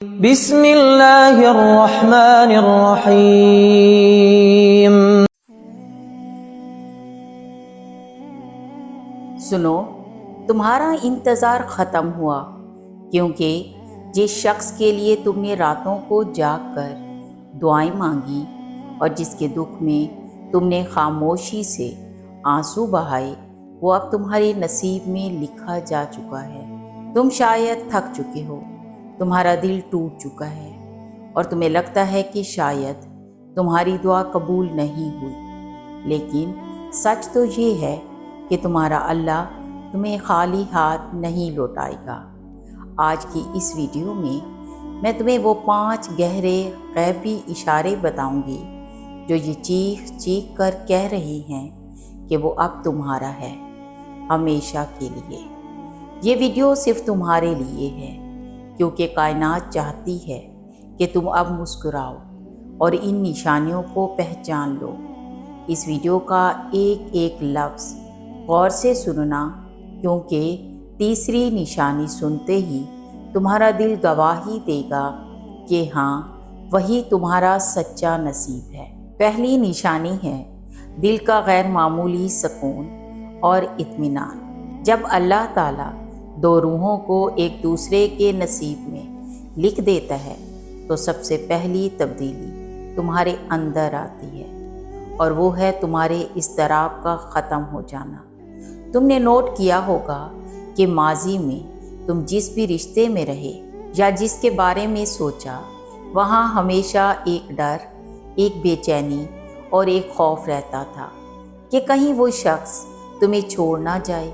بسم اللہ الرحمن الرحیم۔ سنو، تمہارا انتظار ختم ہوا، کیونکہ جس شخص کے لیے تم نے راتوں کو جاگ کر دعائیں مانگی اور جس کے دکھ میں تم نے خاموشی سے آنسو بہائے، وہ اب تمہارے نصیب میں لکھا جا چکا ہے۔ تم شاید تھک چکے ہو، تمہارا دل ٹوٹ چکا ہے اور تمہیں لگتا ہے کہ شاید تمہاری دعا قبول نہیں ہوئی، لیکن سچ تو یہ ہے کہ تمہارا اللہ تمہیں خالی ہاتھ نہیں لوٹائے گا۔ آج کی اس ویڈیو میں تمہیں وہ 5 گہرے غیبی اشارے بتاؤں گی جو یہ چیخ چیخ کر کہہ رہے ہیں کہ وہ اب تمہارا ہے، ہمیشہ کے لیے۔ یہ ویڈیو صرف تمہارے لیے ہے، کیونکہ کائنات چاہتی ہے کہ تم اب مسکراؤ اور ان نشانیوں کو پہچان لو۔ اس ویڈیو کا ایک ایک لفظ غور سے سننا، کیونکہ تیسری نشانی سنتے ہی تمہارا دل گواہی دے گا کہ ہاں، وہی تمہارا سچا نصیب ہے۔ پہلی نشانی ہے دل کا غیر معمولی سکون اور اطمینان۔ جب اللہ تعالیٰ 2 روحوں کو ایک دوسرے کے نصیب میں لکھ دیتا ہے تو سب سے پہلی تبدیلی تمہارے اندر آتی ہے، اور وہ ہے تمہارے اضطراب کا ختم ہو جانا۔ تم نے نوٹ کیا ہوگا کہ ماضی میں تم جس بھی رشتے میں رہے یا جس کے بارے میں سوچا، وہاں ہمیشہ ایک ڈر، ایک بے چینی اور ایک خوف رہتا تھا کہ کہیں وہ شخص تمہیں چھوڑ نہ جائے۔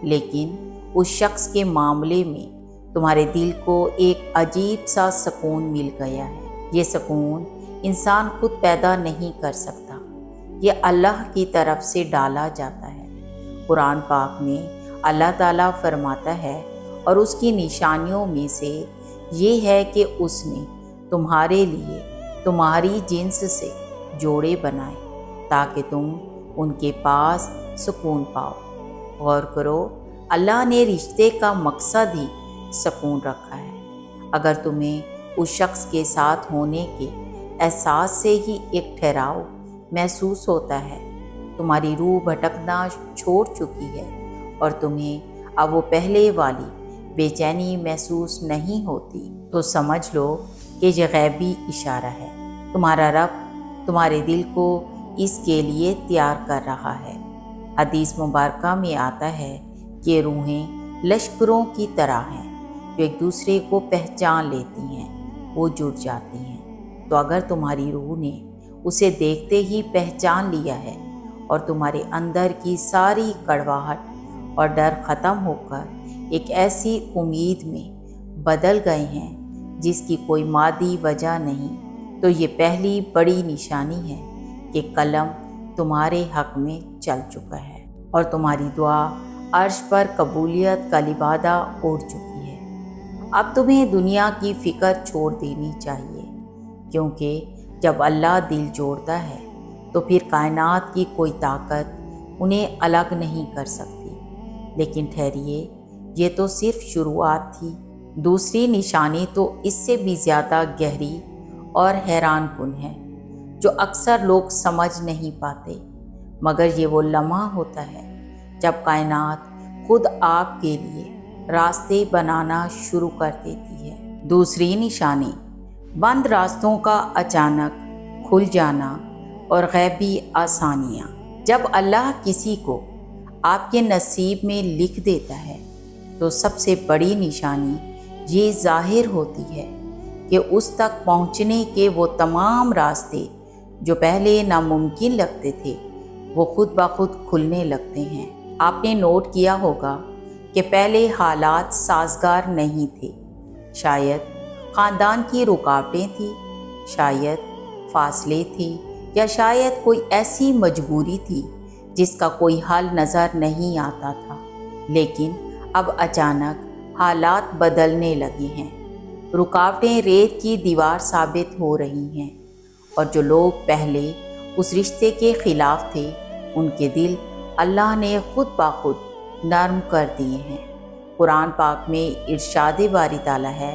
لیکن اس شخص کے معاملے میں تمہارے دل کو ایک عجیب سا سکون مل گیا ہے۔ یہ سکون انسان خود پیدا نہیں کر سکتا، یہ اللہ کی طرف سے ڈالا جاتا ہے۔ قرآن پاک میں اللہ تعالیٰ فرماتا ہے، اور اس کی نشانیوں میں سے یہ ہے کہ اس نے تمہارے لیے تمہاری جنس سے جوڑے بنائے تاکہ تم ان کے پاس سکون پاؤ۔ غور کرو، اللہ نے رشتے کا مقصد ہی سکون رکھا ہے۔ اگر تمہیں اس شخص کے ساتھ ہونے کے احساس سے ہی ایک ٹھہراؤ محسوس ہوتا ہے، تمہاری روح بھٹکنا چھوڑ چکی ہے اور تمہیں اب وہ پہلے والی بے چینی محسوس نہیں ہوتی، تو سمجھ لو کہ یہ غیبی اشارہ ہے۔ تمہارا رب تمہارے دل کو اس کے لیے تیار کر رہا ہے۔ حدیث مبارکہ میں آتا ہے کہ روحیں لشکروں کی طرح ہیں جو ایک دوسرے کو پہچان لیتی ہیں، وہ جڑ جاتی ہیں۔ تو اگر تمہاری روح نے اسے دیکھتے ہی پہچان لیا ہے اور تمہارے اندر کی ساری کڑواہٹ اور ڈر ختم ہو کر ایک ایسی امید میں بدل گئے ہیں جس کی کوئی مادی وجہ نہیں، تو یہ پہلی بڑی نشانی ہے کہ قلم تمہارے حق میں چل چکا ہے اور تمہاری دعا عرش پر قبولیت کا لبادہ اوڑھ چکی ہے۔ اب تمہیں دنیا کی فکر چھوڑ دینی چاہیے، کیونکہ جب اللہ دل جوڑتا ہے تو پھر کائنات کی کوئی طاقت انہیں الگ نہیں کر سکتی۔ لیکن ٹھہریے، یہ تو صرف شروعات تھی۔ دوسری نشانی تو اس سے بھی زیادہ گہری اور حیران کن ہے، جو اکثر لوگ سمجھ نہیں پاتے، مگر یہ وہ لمحہ ہوتا ہے جب کائنات خود آپ کے لیے راستے بنانا شروع کر دیتی ہے۔ دوسری نشانی بند راستوں کا اچانک کھل جانا اور غیبی آسانیاں۔ جب اللہ کسی کو آپ کے نصیب میں لکھ دیتا ہے تو سب سے بڑی نشانی یہ ظاہر ہوتی ہے کہ اس تک پہنچنے کے وہ تمام راستے جو پہلے ناممکن لگتے تھے، وہ خود بخود کھلنے لگتے ہیں۔ آپ نے نوٹ کیا ہوگا کہ پہلے حالات سازگار نہیں تھے، شاید خاندان کی رکاوٹیں تھیں، شاید فاصلے تھے، یا شاید کوئی ایسی مجبوری تھی جس کا کوئی حل نظر نہیں آتا تھا۔ لیکن اب اچانک حالات بدلنے لگے ہیں، رکاوٹیں ریت کی دیوار ثابت ہو رہی ہیں، اور جو لوگ پہلے اس رشتے کے خلاف تھے، ان کے دل اللہ نے خود بخود نرم کر دیے ہیں۔ قرآن پاک میں ارشاد باری تعالیٰ ہے،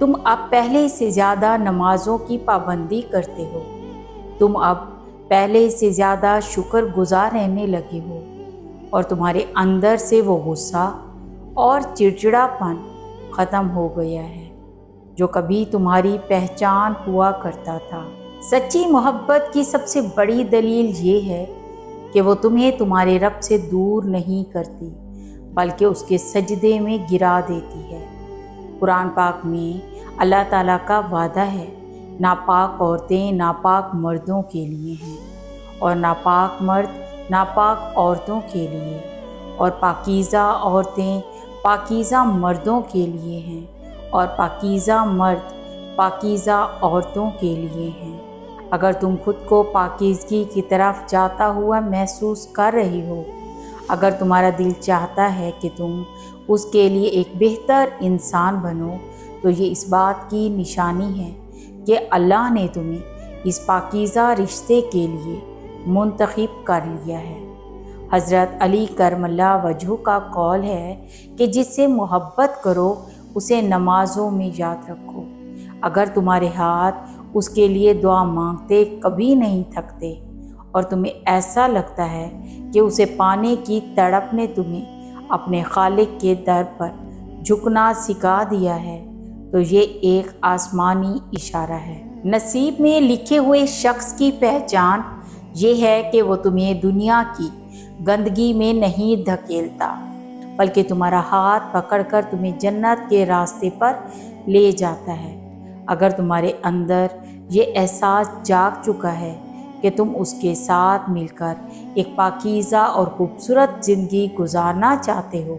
تم اب پہلے سے زیادہ نمازوں کی پابندی کرتے ہو، تم اب پہلے سے زیادہ شکر گزار رہنے لگے ہو، اور تمہارے اندر سے وہ غصہ اور چڑچڑاپن ختم ہو گیا ہے جو کبھی تمہاری پہچان ہوا کرتا تھا۔ سچی محبت کی سب سے بڑی دلیل یہ ہے کہ وہ تمہیں تمہارے رب سے دور نہیں کرتی بلکہ اس کے سجدے میں گرا دیتی ہے۔ قرآن پاک میں اللہ تعالیٰ کا وعدہ ہے، ناپاک عورتیں ناپاک مردوں کے لیے ہیں، اور ناپاک مرد ناپاک عورتوں کے لیے، اور پاکیزہ عورتیں پاکیزہ مردوں کے لیے ہیں، اور پاکیزہ مرد پاکیزہ عورتوں کے لیے ہیں۔ اگر تم خود کو پاکیزگی کی طرف جاتا ہوا محسوس کر رہے ہو، اگر تمہارا دل چاہتا ہے کہ تم اس کے لیے ایک بہتر انسان بنو، تو یہ اس بات کی نشانی ہے کہ اللہ نے تمہیں اس پاکیزہ رشتے کے لیے منتخب کر لیا ہے۔ حضرت علی کرم اللہ وجہہ کا قول ہے کہ جس سے محبت کرو اسے نمازوں میں یاد رکھو۔ اگر تمہارے ہاتھ اس کے لیے دعا مانگتے کبھی نہیں تھکتے، اور تمہیں ایسا لگتا ہے کہ اسے پانے کی تڑپ نے تمہیں اپنے خالق کے در پر جھکنا سکھا دیا ہے، تو یہ ایک آسمانی اشارہ ہے۔ نصیب میں لکھے ہوئے شخص کی پہچان یہ ہے کہ وہ تمہیں دنیا کی گندگی میں نہیں دھکیلتا بلکہ تمہارا ہاتھ پکڑ کر تمہیں جنت کے راستے پر لے جاتا ہے۔ اگر تمہارے اندر یہ احساس جاگ چکا ہے کہ تم اس کے ساتھ مل کر ایک پاکیزہ اور خوبصورت زندگی گزارنا چاہتے ہو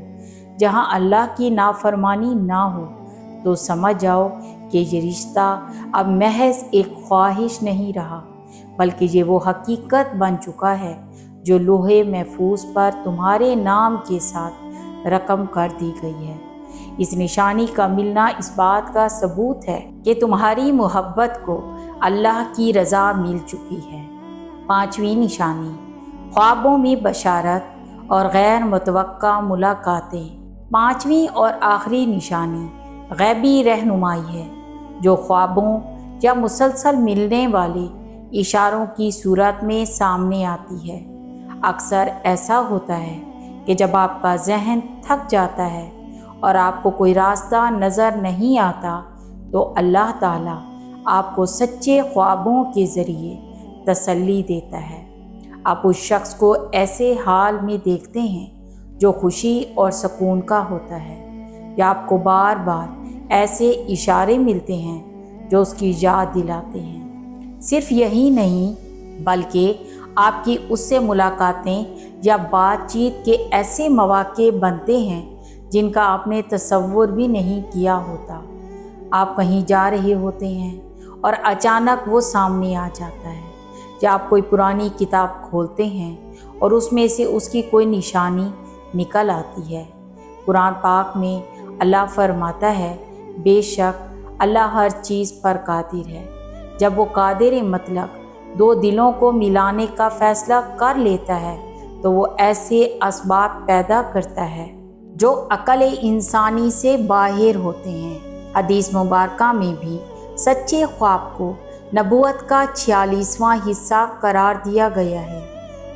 جہاں اللہ کی نافرمانی نہ ہو، تو سمجھ جاؤ کہ یہ رشتہ اب محض ایک خواہش نہیں رہا بلکہ یہ وہ حقیقت بن چکا ہے جو لوح محفوظ پر تمہارے نام کے ساتھ رقم کر دی گئی ہے۔ اس نشانی کا ملنا اس بات کا ثبوت ہے کہ تمہاری محبت کو اللہ کی رضا مل چکی ہے۔ پانچویں نشانی، خوابوں میں بشارت اور غیر متوقع ملاقاتیں۔ پانچویں اور آخری نشانی غیبی رہنمائی ہے جو خوابوں یا مسلسل ملنے والے اشاروں کی صورت میں سامنے آتی ہے۔ اکثر ایسا ہوتا ہے کہ جب آپ کا ذہن تھک جاتا ہے اور آپ کو کوئی راستہ نظر نہیں آتا تو اللہ تعالیٰ آپ کو سچے خوابوں کے ذریعے تسلی دیتا ہے۔ آپ اس شخص کو ایسے حال میں دیکھتے ہیں جو خوشی اور سکون کا ہوتا ہے، یا آپ کو بار بار ایسے اشارے ملتے ہیں جو اس کی یاد دلاتے ہیں۔ صرف یہی نہیں بلکہ آپ کی اس سے ملاقاتیں یا بات چیت کے ایسے مواقع بنتے ہیں جن کا آپ نے تصور بھی نہیں کیا ہوتا۔ آپ کہیں جا رہے ہوتے ہیں اور اچانک وہ سامنے آ جاتا ہے، یا آپ کوئی پرانی کتاب کھولتے ہیں اور اس میں سے اس کی کوئی نشانی نکل آتی ہے۔ قرآن پاک میں اللہ فرماتا ہے، بے شک اللہ ہر چیز پر قادر ہے۔ جب وہ قادر مطلق دو دلوں کو ملانے کا فیصلہ کر لیتا ہے تو وہ ایسے اسباب پیدا کرتا ہے جو عقل انسانی سے باہر ہوتے ہیں۔ حدیث مبارکہ میں بھی سچے خواب کو نبوت کا 46واں حصہ قرار دیا گیا ہے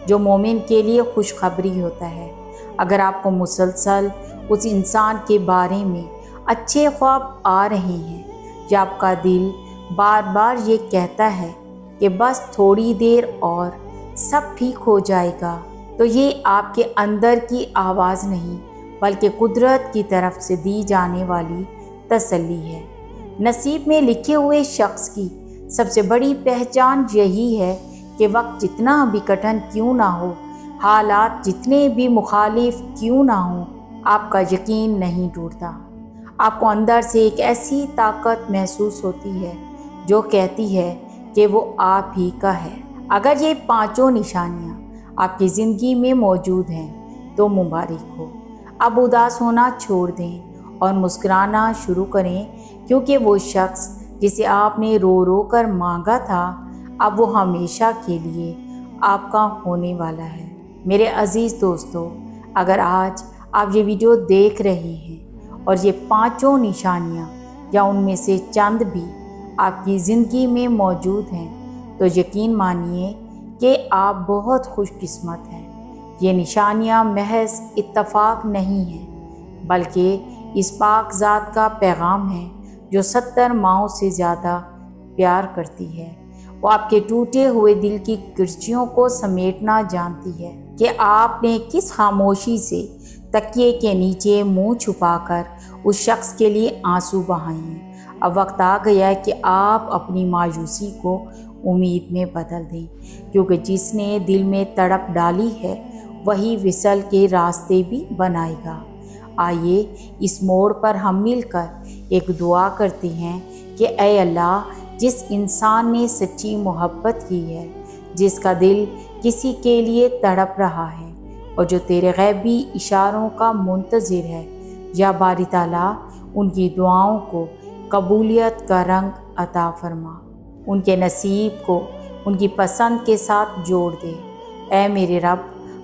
جو مومن کے لیے خوشخبری ہوتا ہے۔ اگر آپ کو مسلسل اس انسان کے بارے میں اچھے خواب آ رہے ہیں، یا آپ کا دل بار بار یہ کہتا ہے کہ بس تھوڑی دیر اور سب ٹھیک ہو جائے گا، تو یہ آپ کے اندر کی آواز نہیں بلکہ قدرت کی طرف سے دی جانے والی تسلی ہے۔ نصیب میں لکھے ہوئے شخص کی سب سے بڑی پہچان یہی ہے کہ وقت جتنا بھی کٹھن کیوں نہ ہو، حالات جتنے بھی مخالف کیوں نہ ہوں، آپ کا یقین نہیں ٹوٹتا۔ آپ کو اندر سے ایک ایسی طاقت محسوس ہوتی ہے جو کہتی ہے کہ وہ آپ ہی کا ہے۔ اگر یہ پانچوں نشانیاں آپ کی زندگی میں موجود ہیں تو مبارک ہو۔ اب اداس ہونا چھوڑ دیں اور مسکرانا شروع کریں، کیونکہ وہ شخص جسے آپ نے رو رو کر مانگا تھا اب وہ ہمیشہ کے لیے آپ کا ہونے والا ہے۔ میرے عزیز دوستو، اگر آج آپ یہ ویڈیو دیکھ رہے ہیں اور یہ پانچوں نشانیاں یا ان میں سے چند بھی آپ کی زندگی میں موجود ہیں تو یقین مانیے کہ آپ بہت خوش قسمت ہیں۔ یہ نشانیاں محض اتفاق نہیں ہیں بلکہ اس پاک ذات کا پیغام ہے جو 70 ماؤں سے زیادہ پیار کرتی ہے۔ وہ آپ کے ٹوٹے ہوئے دل کی کرچیوں کو سمیٹنا جانتی ہے کہ آپ نے کس خاموشی سے تکیے کے نیچے منہ چھپا کر اس شخص کے لیے آنسو بہائے ہیں۔ اب وقت آ گیا ہے کہ آپ اپنی مایوسی کو امید میں بدل دیں، کیونکہ جس نے دل میں تڑپ ڈالی ہے وہی وصل کے راستے بھی بنائے گا۔ آئیے اس موڑ پر ہم مل کر ایک دعا کرتے ہیں کہ اے اللہ، جس انسان نے سچی محبت کی ہے، جس کا دل کسی کے لیے تڑپ رہا ہے اور جو تیرے غیبی اشاروں کا منتظر ہے، یا باری تعالیٰ ان کی دعاؤں کو قبولیت کا رنگ عطا فرما، ان کے نصیب کو ان کی پسند کے ساتھ جوڑ دے۔ اے میرے رب،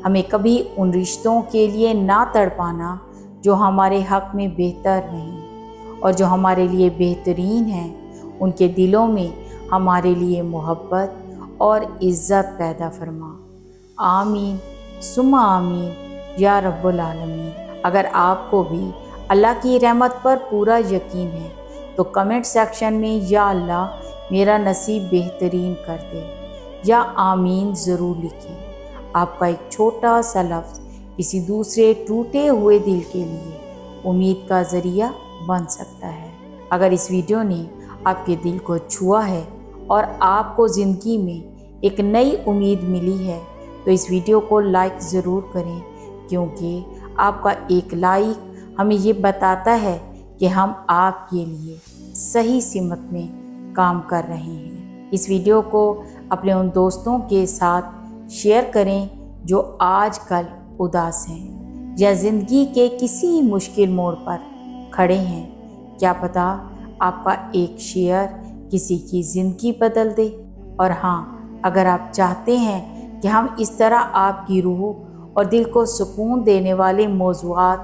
ہمیں کبھی ان رشتوں کے لیے نہ تڑپانا جو ہمارے حق میں بہتر نہیں، اور جو ہمارے لیے بہترین ہیں ان کے دلوں میں ہمارے لیے محبت اور عزت پیدا فرما۔ آمین ثم آمین یا رب العالمین۔ اگر آپ کو بھی اللہ کی رحمت پر پورا یقین ہے تو کمنٹ سیکشن میں یا اللہ میرا نصیب بہترین کر دے یا آمین ضرور لکھیں۔ آپ کا ایک چھوٹا سا لفظ کسی دوسرے ٹوٹے ہوئے دل کے لیے امید کا ذریعہ بن سکتا ہے۔ اگر اس ویڈیو نے آپ کے دل کو چھوا ہے اور آپ کو زندگی میں ایک نئی امید ملی ہے تو اس ویڈیو کو لائک ضرور کریں، کیونکہ آپ کا ایک لائک ہمیں یہ بتاتا ہے کہ ہم آپ کے لیے صحیح سمت میں کام کر رہے ہیں۔ اس ویڈیو کو اپنے ان دوستوں کے ساتھ شیئر کریں جو آج کل اداس ہیں یا زندگی کے کسی مشکل موڑ پر کھڑے ہیں۔ کیا پتہ آپ کا ایک شیئر کسی کی زندگی بدل دے۔ اور ہاں، اگر آپ چاہتے ہیں کہ ہم اس طرح آپ کی روح اور دل کو سکون دینے والے موضوعات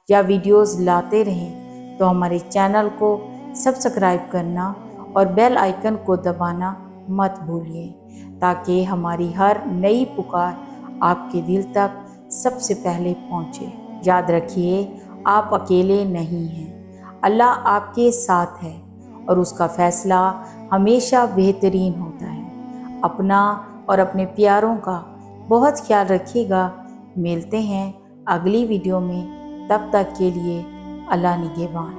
یا ویڈیوز لاتے رہیں تو ہمارے چینل کو سبسکرائب کرنا اور بیل آئیکن کو دبانا مت بھولیے، تاکہ ہماری ہر نئی پکار آپ کے دل تک سب سے پہلے پہنچے۔ یاد رکھیے، آپ اکیلے نہیں ہیں، اللہ آپ کے ساتھ ہے اور اس کا فیصلہ ہمیشہ بہترین ہوتا ہے۔ اپنا اور اپنے پیاروں کا بہت خیال رکھیے گا۔ ملتے ہیں اگلی ویڈیو میں، تب تک کے لیے اللہ نگہبان۔